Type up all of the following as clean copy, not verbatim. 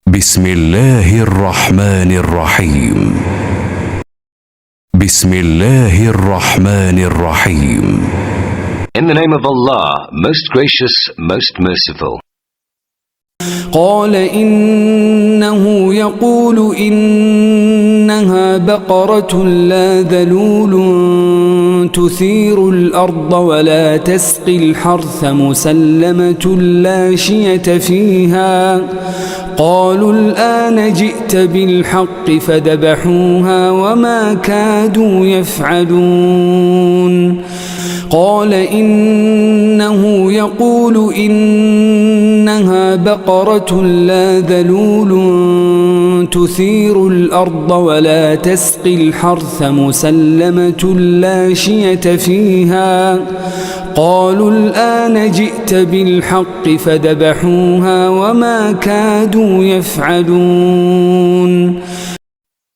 بسم الله الرحمن الرحيم. بسم الله الرحمن الرحيم. In the name of Allah, most gracious, most merciful. قال إنه يقول إنها بقرة لا ذلول تثير الأرض ولا تسقي الحرث مسلمة لا شية فيها. قالوا الآن جئت بالحق فذبحوها وما كادوا يفعلون. قال إنه يقول إنها بقرة لا ذلول تثير الأرض ولا تسقي الحرث مسلمة لا شية فيها. قالوا الآن جئت بالحق فذبحوها وما كادوا يفعلون.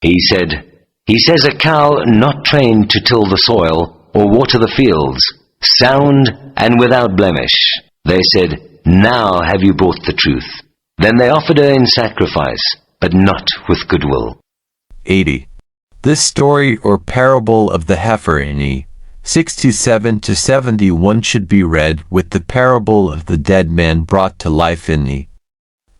He says a cow not trained to till the soil or water the fields, sound and without blemish. They said, now have you brought the truth. Then they offered her in sacrifice, but not with goodwill. 80. This story or parable of the heifer in 67 to 71 should be read with the parable of the dead man brought to life in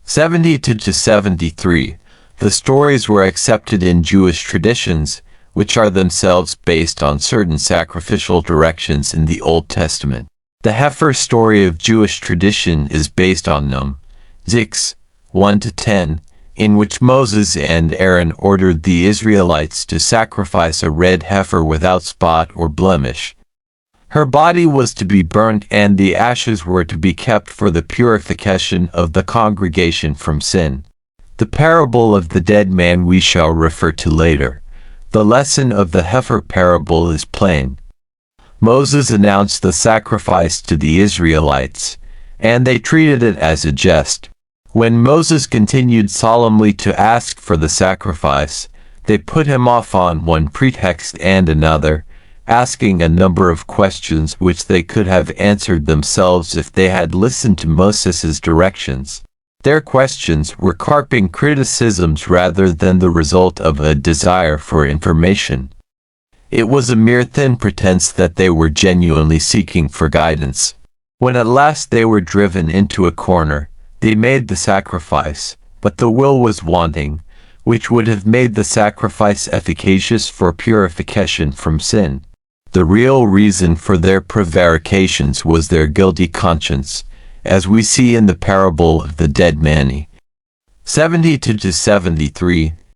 72 to 73. The stories were accepted in Jewish traditions, which are themselves based on certain sacrificial directions in the Old Testament. The heifer story of Jewish tradition is based on Num. 6, 1-10, in which Moses and Aaron ordered the Israelites to sacrifice a red heifer without spot or blemish. Her body was to be burnt and the ashes were to be kept for the purification of the congregation from sin. The parable of the dead man we shall refer to later. The lesson of the heifer parable is plain. Moses announced the sacrifice to the Israelites, and they treated it as a jest. When Moses continued solemnly to ask for the sacrifice, they put him off on one pretext and another, asking a number of questions which they could have answered themselves if they had listened to Moses' directions. Their questions were carping criticisms rather than the result of a desire for information. It was a mere thin pretense that they were genuinely seeking for guidance. When at last they were driven into a corner, they made the sacrifice, but the will was wanting, which would have made the sacrifice efficacious for purification from sin. The real reason for their prevarications was their guilty conscience, as we see in the parable of the dead man. 72 to 73.